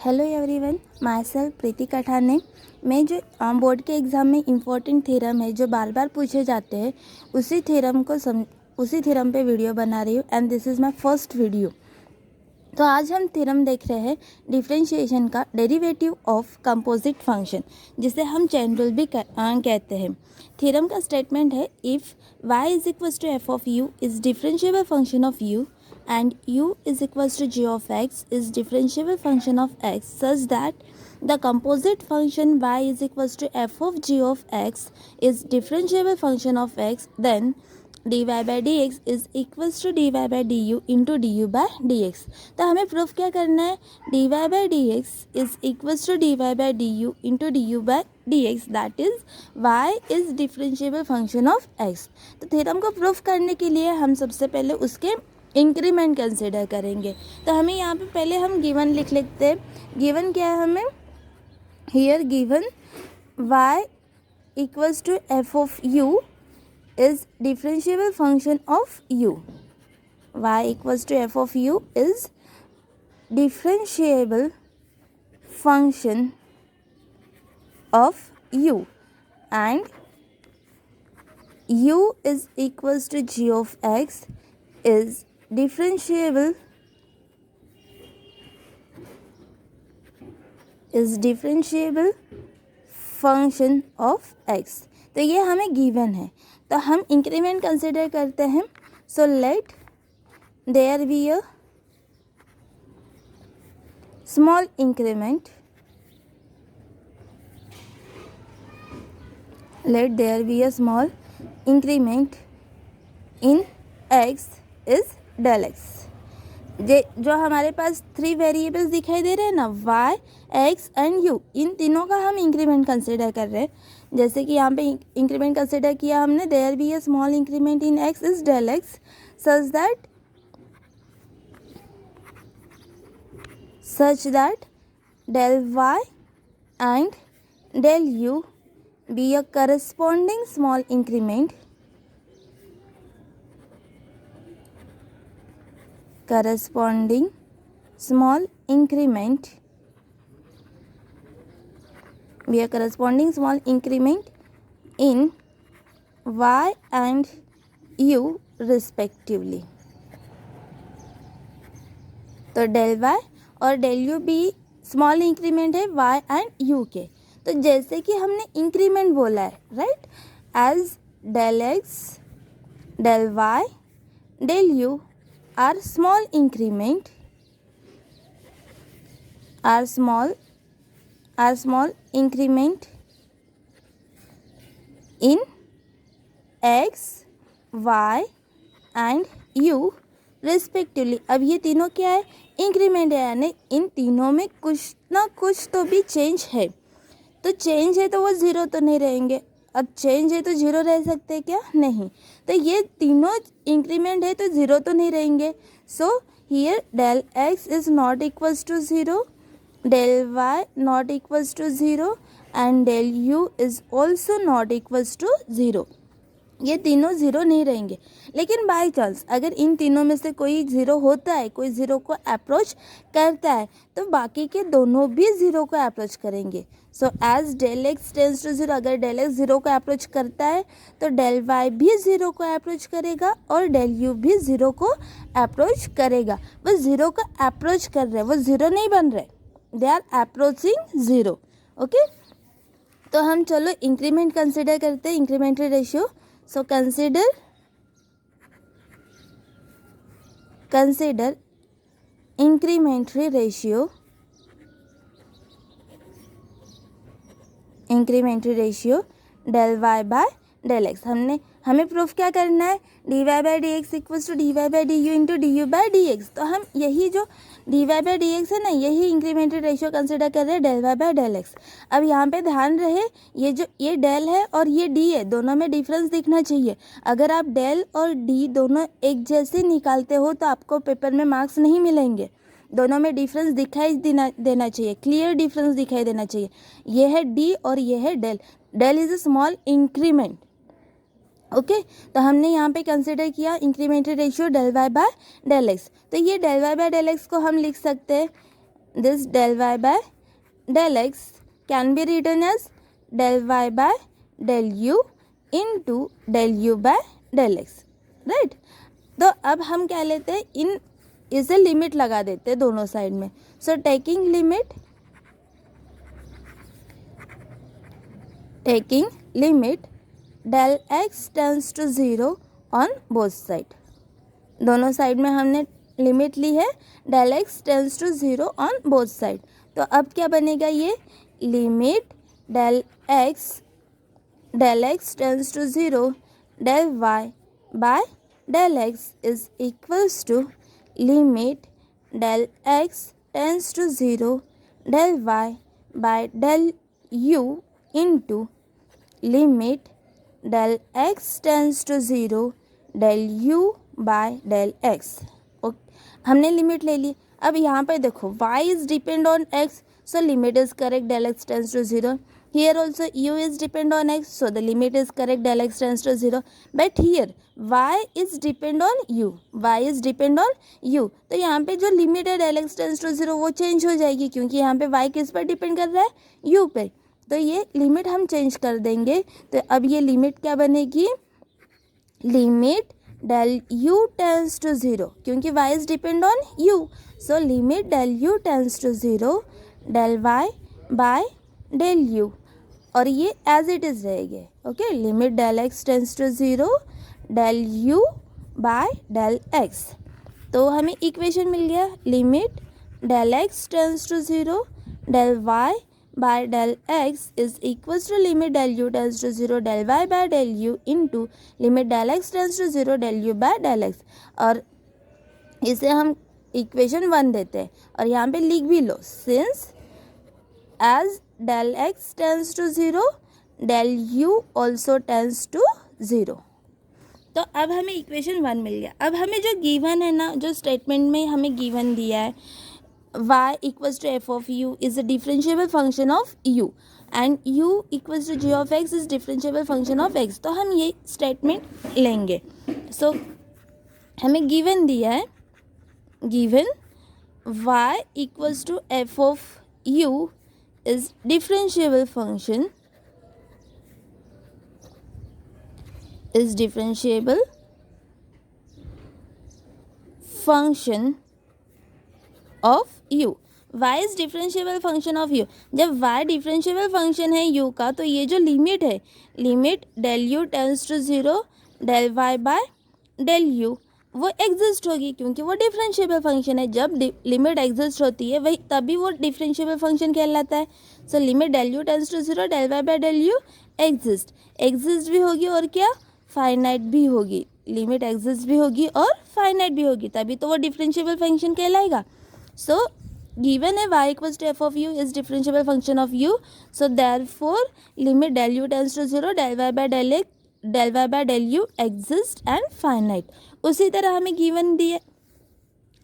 Hello everyone, my self प्रीति कठाने। मैं जो board के एग्ज़ाम में इम्पोर्टेंट थ्योरम है जो बार बार पूछे जाते हैं उसी थ्योरम पे वीडियो बना रही हूँ and this is my first video. तो आज हम थ्योरम देख रहे हैं डिफरेंशिएशन का डेरिवेटिव ऑफ कंपोजिट फंक्शन, जिसे हम चेन रूल भी कहते हैं। थ्योरम का स्टेटमेंट है if y is equals to f of u is differentiable function of u and u is equals to g of x is differentiable function of x such that the composite function y is equals to f of g of x is differentiable function of x, then dy by dx is equals to dy by du into du by dx। तो हमें proof क्या करना है, dy by dx is equals to dy by du into du by dx, that is y is differentiable function of x। तो theorem को proof करने के लिए हम सबसे पहले उसके इंक्रीमेंट कंसिडर करेंगे। तो हमें यहाँ पे पहले हम गिवन लिख लेते हैं। गिवन क्या है हमें, here given y equals to f of u is differentiable function of u। y equals to f of u is differentiable function of u and u is equals to g of x is differentiable function of x। तो ये हमें given है, तो हम increment consider करते हैं। So let there be a small increment, let there be a small increment in x is del x. जो हमारे पास 3 वेरिएबल्स दिखाई दे रहे हैं ना, y, x एंड u, इन तीनों का हम इंक्रीमेंट कंसिडर कर रहे हैं। जैसे कि यहाँ पे इंक्रीमेंट कंसिडर किया हमने, there be a small increment in x is del x such that del y and del u be a corresponding small increment in y and u respectively। तो डेल y और del u भी small increment है y and u के। तो जैसे कि हमने increment बोला है, right, as del x, del y, del u are small increment in x, y and u respectively। अब ये तीनों क्या है, इंक्रीमेंट है, यानी इन तीनों में कुछ ना कुछ तो भी चेंज है। तो चेंज है तो वो ज़ीरो तो नहीं रहेंगे। अब चेंज है तो ज़ीरो रह सकते हैं क्या, नहीं। तो ये तीनों इंक्रीमेंट है तो ज़ीरो तो नहीं रहेंगे। So here del x is not equals to zero, del y not equals to zero and del u is also not equals to zero. ये तीनों ज़ीरो नहीं रहेंगे। लेकिन बाय चांस अगर इन तीनों में से कोई ज़ीरो होता है, कोई ज़ीरो को अप्रोच करता है, तो बाकी के दोनों भी ज़ीरो को अप्रोच करेंगे। So as del x tends to zero, अगर डेल एक्स ज़ीरो को अप्रोच करता है तो डेल वाई भी ज़ीरो को अप्रोच करेगा और डेल यू भी ज़ीरो को अप्रोच करेगा। वो ज़ीरो को अप्रोच कर रहे हैं, वो ज़ीरो नहीं बन रहे, they are approaching zero. Okay, तो हम चलो इंक्रीमेंट कंसिडर करते हैं, incrementary ratio. So consider incrementary ratio del y by del x। हमें प्रूफ क्या करना है, dy by dx equals to dy by du into du by dx। तो हम यही जो dy by dx है ना, यही इंक्रीमेंटरी रेशियो कंसिडर कर रहे हैं del y by del x। अब यहाँ पे ध्यान रहे, ये डेल है और ये डी है, दोनों में डिफरेंस दिखना चाहिए। अगर आप डेल और डी दोनों एक जैसे निकालते हो तो आपको पेपर में मार्क्स नहीं मिलेंगे। दोनों में डिफरेंस दिखाई देना चाहिए, क्लियर डिफरेंस दिखाई देना चाहिए। ये है डी और ये है del. Del is a small increment. Okay, तो हमने यहाँ पे कंसिडर किया incremental ratio del y by del x. तो ये del y by del x को हम लिख सकते हैं this del y by del x can be written as del y by del u into del u by del x, right. तो अब हम क्या लेते हैं, इसे लिमिट लगा देते हैं दोनों साइड में। So taking limit del x tends to 0 on both side, दोनों साइड में हमने लिमिट ली है del x tends to 0 on both side. तो अब क्या बनेगा, ये limit del x tends to 0 del y by del x is equals to limit del x tends to 0 del y by del u into limit del x tends to 0 del u by del x। हमने limit ले ली। अब यहाँ पर देखो y is depend on x, so limit is correct, del x tends to 0. Here also u is depend on x, so the limit is correct, del x tends to 0. But here y is depend on u, तो यहाँ पे जो limit है del x tends to 0 वो change हो जाएगी, क्योंकि यहाँ पे y किस पर डिपेंड कर रहा है, u पे। तो ये लिमिट हम चेंज कर देंगे। तो अब ये लिमिट क्या बनेगी, limit del u tends to 0, क्योंकि y is depend on u, so limit del u tends to 0 del y by del u, और ये एज इट इज़ रहेंगे। Okay, limit del x tends to 0 del u by del x। तो हमें equation मिल गया, limit del x tends to 0 del y by del x is equals to limit del u tends to 0 del y by del u into limit del x tends to 0 del u by del x। और इसे हम equation 1 देते हैं और यहाँ पे लिख भी लो, since as del x tends to 0 del u also tends to 0। तो अब हमें इक्वेशन 1 मिल गया। अब हमें जो गिवन है ना, जो स्टेटमेंट में हमें गिवन दिया है, y equals to f of u is a differentiable function of u and u equals to g of x is differentiable function of x। तो हम ये स्टेटमेंट लेंगे। सो हमें गिवन दिया है, given y equals to f of u is differentiable function of u। y is differentiable function of u। जब y differentiable function है u का, तो ये जो लिमिट है, limit del u tends to 0 del y by del u, वो exist होगी, क्योंकि वो डिफरेंशिएबल फंक्शन है। जब लिमिट एग्जिस्ट होती है वही तभी वो डिफरेंशिएबल फंक्शन कहलाता है। So limit del u tends to 0 del y by del u exist भी होगी और क्या, फाइनाइट भी होगी। लिमिट एग्जिस्ट भी होगी और फाइनाइट भी होगी, तभी तो वो डिफरेंशिएबल फंक्शन कहलाएगा। सो गिवन है y equals to f of u is differentiable function of u, so therefore limit del u tends to 0 del y by del u exist and finite। उसी तरह हमें गिवन दिए,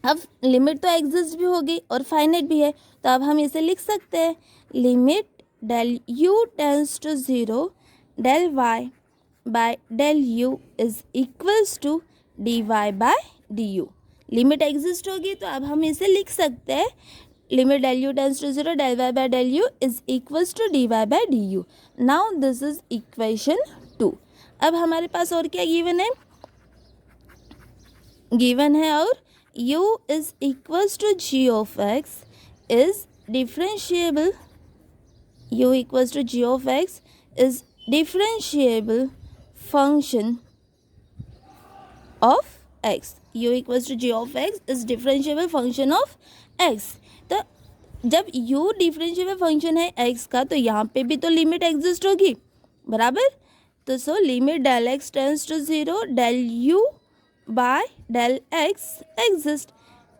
अब limit तो exist भी हो गई और फाइनाइट भी है, तो अब हम इसे लिख सकते हैं, limit del u tends to 0 del y by del u is equals to dy by du। Limit exist होगी तो अब हम इसे लिख सकते हैं, limit del u tends to 0 del y by del u is equals to dy by du। Now this is equation 2। अब हमारे पास और क्या गिवन है, गिवन है और u is equals to g of x is differentiable, u equals to g of x is differentiable function of x, u equals to g of x is differentiable function of x। तो जब u differentiable function है x का, तो यहाँ पे भी तो limit exist होगी, बराबर। तो so limit del x tends to 0 del u by del x exist,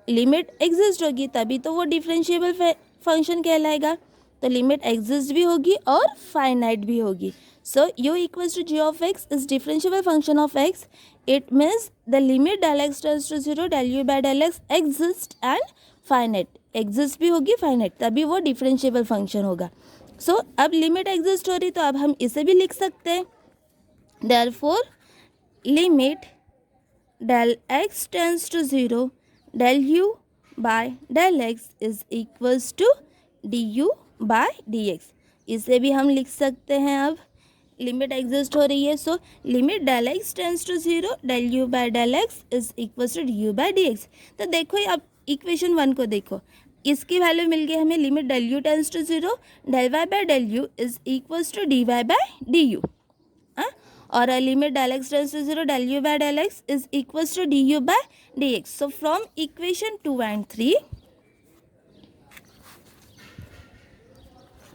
limit exist होगी तभी तो वो डिफरेंशिएबल फंक्शन कहलाएगा। तो लिमिट एग्जिस्ट भी होगी और फाइनाइट भी होगी। सो u equals to g of x is differentiable function of x, it means the limit del x tends to 0 del u by del x exist and finite, exist भी होगी finite, तभी वो differentiable function होगा। सो अब limit exist हो रही, तो अब हम इसे भी लिख सकते हैं, therefore limit del x tends to 0 del u by del x is equals to d u by d x. इसे भी हम लिख सकते हैं। अब लिमिट एग्जिस्ट हो रही है, so limit del x tends to zero del u by del x is equals to d u by d x. तो देखो अब इक्वेशन 1 को देखो, इसकी वैल्यू मिल गई हमें, limit del u tends to zero del y by del u is equals to d y by d u. और limit del x tends to zero del u by del x is equals to d u by d x. So from equation 2 and 3,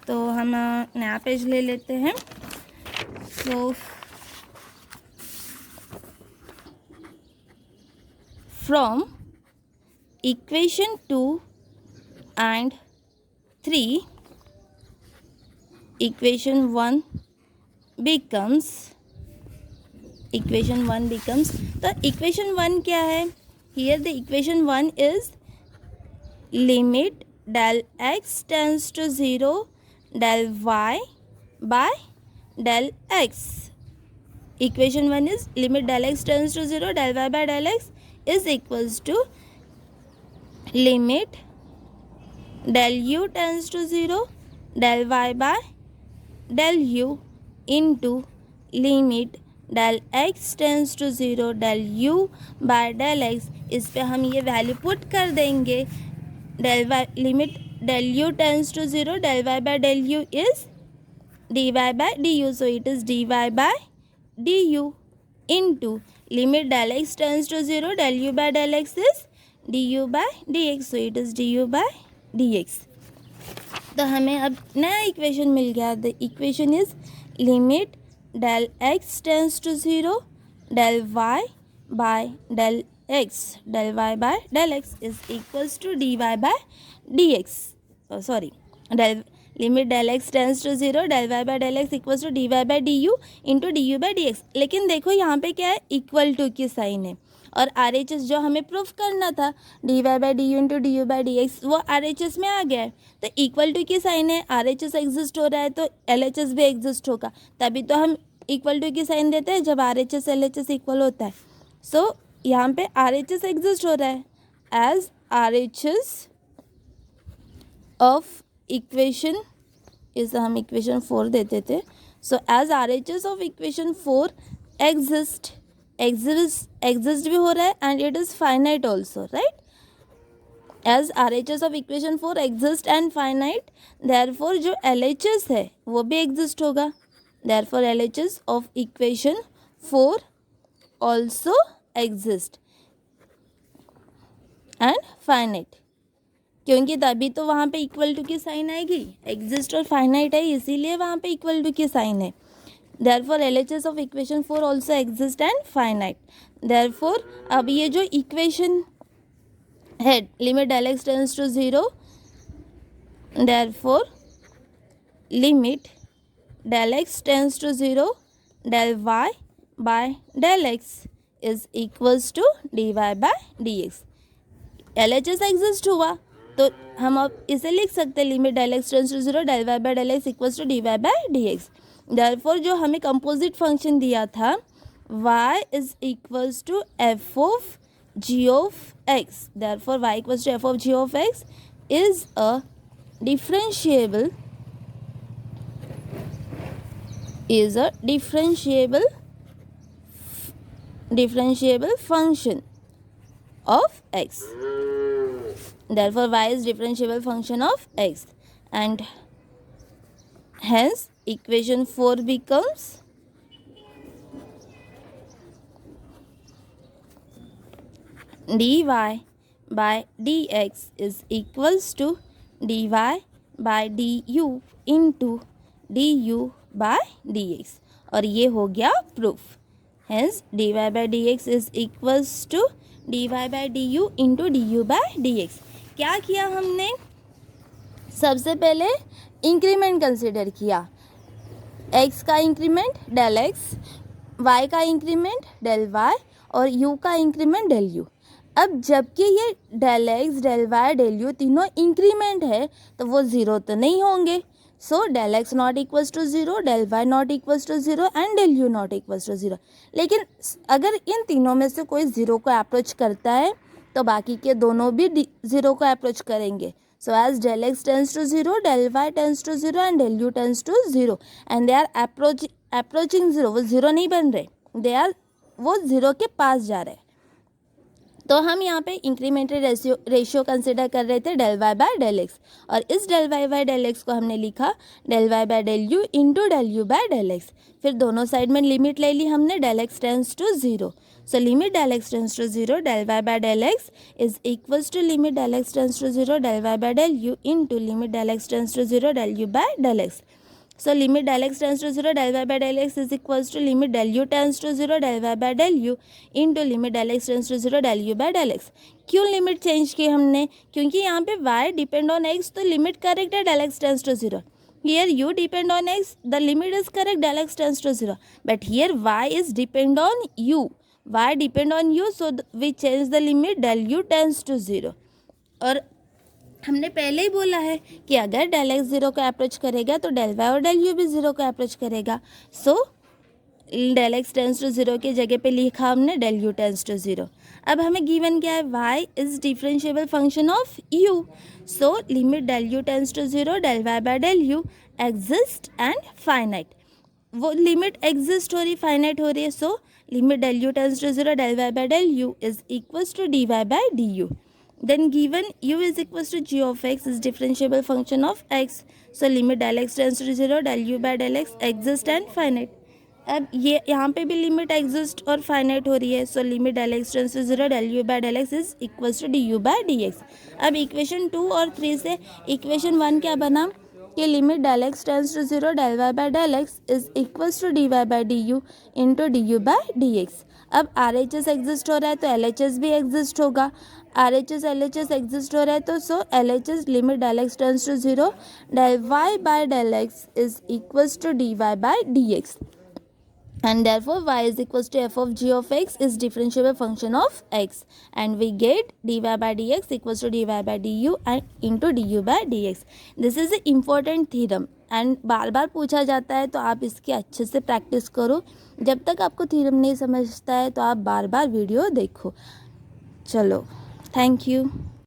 तो हम नया page ले लेते हैं। सो from equation 2 and 3, equation 1 becomes तो equation 1 क्या है? Here the equation 1 is limit del x tends to 0 del y by del x. Equation 1 is limit del x tends to 0 del y by del x is equals to limit del u tends to 0 del y by del u into limit del x tends to 0 del u by del x। इस पे हम ये value put कर देंगे। del y limit del u tends to 0 del y by del u is dy by du, so it is dy by du into limit del x tends to 0 del u by del x is du by dx, so it is du by dx। तो हमें अब नया equation मिल गया। The equation is limit del x tends to 0 del y by del x is equals to dy by dx। del limit del x tends to 0 del y by del x equals to dy by du into du by dx। लेकिन देखो यहाँ पे क्या है, equal to की sign है, और are H S जो हमें प्रूफ करना था d y by d u into d u by d x, वो आर एच एस में आ गया है। तो इक्वल टू की साइन है, आर एच एस एग्जिस्ट हो रहा है, तो एल एच एस भी एग्जिस्ट होगा। तभी तो हम इक्वल टू की साइन देते हैं जब are H S L H S equal होता है। सो यहाँ पे आर एच एस एग्जिस्ट हो रहा है as R H S of equation, इसे हम इक्वेशन 4 देते थे। So as R H S of equation 4 exist भी हो रहा है and it is finite also, right. As R H S of equation 4 exist and finite, therefore जो L H S है वो भी एग्जिस्ट होगा। Therefore L H S of equation 4 also exist and finite, क्योंकि तभी तो वहाँ पे इक्वल टू की साइन आएगी। एग्जिस्ट और फाइनाइट है, इसीलिए वहाँ पे इक्वल टू की साइन है। Therefore LHS of equation 4 also exist and finite. Therefore अब ये जो इक्वेशन है limit del x tends to 0, therefore limit del x tends to 0 del y by del x is equals to dy by dx। LHS exist हुआ तो हम अब इसे लिख सकते हैं limit del x tends to 0 del y by del x equals to dy by dx। Therefore जो हमें कंपोजिट फंक्शन दिया था y is equals to f of g of x, therefore y equals to f of g of x is a differentiable function of x। Therefore y is differentiable function of x and hence equation 4 becomes dy by dx is equals to dy by du into du by dx, और ये हो गया proof. hence dy by dx is equals to dy by du into du by dx। क्या किया हमने? सबसे पहले increment consider किया, x का इंक्रीमेंट डेल x, y का इंक्रीमेंट डेल y और u का इंक्रीमेंट डेल u। अब जबकि ये del x del y del u तीनों इंक्रीमेंट है तो वो ज़ीरो तो नहीं होंगे। So del x not equals to zero, del y not equals to zero and del u not equals to zero. लेकिन अगर इन तीनों में से कोई ज़ीरो को अप्रोच करता है तो बाकी के दोनों भी ज़ीरो को अप्रोच करेंगे. So as del x tends to 0, del y tends to 0 and del u tends to 0 and they are approaching 0. वो 0 नहीं बन रहे, वो 0 के पास जा रहे. तो हम यहाँ पे इंक्रीमेंटल रेशियो कंसिडर कर रहे थे del y by del x, और इस del y by del x को हमने लिखा del y by del u into del u by del x. फिर दोनों साइड में लिमिट ले ली हमने del x tends to 0. So limit del x tends to 0 del y by del x is equals to limit del x tends to 0 del y by del u into limit del x tends to 0 del u by del x. So limit del x tends to 0 del y by del x is equals to limit del u tends to 0 del y by del u into limit del x tends to 0 del u by del x. क्यों limit change की हमने? क्योंकि यहाँ पे y depend on x, तो limit correct है del x tends to 0. Here u depend on x, the limit is correct del x tends to 0. But here y is depend on u. Y depend on u, so we change the limit del u tends to 0. और हमने पहले ही बोला है कि अगर del x 0 को approach करेगा तो del y और del u भी 0 को अप्रोच करेगा. सो del x टेंस टू 0 की जगह पे लिखा हमने del u टेंस टू 0. अब हमें गिवन क्या है? y is differentiable function of u. So limit del u tends to 0 del y by del u exist and finite. वो लिमिट एग्जिस्ट हो रही, फाइनाइट हो रही है. So limit del u tends to 0 del y by del u is equals to dy by du. Then given u is equals to g of x is differentiable function of x. So limit del x tends to 0 del u by del x exist and finite. अब ये यहाँ पे भी limit exist और finite हो रही है. So limit del x tends to 0 del u by del x is equals to du by dx. अब इक्वेशन 2 और 3 से इक्वेशन 1 क्या बना कि limit del x tends to 0 del y by del x is equals to dy by du into du by dx. अब RHS exist हो रहा है तो LHS भी एग्जिस्ट होगा. RHS LHS एग्जिस्ट हो रहा है तो so LHS limit del x tends to 0 del y by del x is equals to dy by dx. And therefore y is equals to f of g of x is differentiable function of x, and we get dy by dx equals to dy by du and into du by dx. This is an important theorem and बार बार पूछा जाता है, तो आप इसकी अच्छे से practice करो. जब तक आपको थ्योरम नहीं समझता है तो आप बार बार वीडियो देखो. चलो, थैंक यू.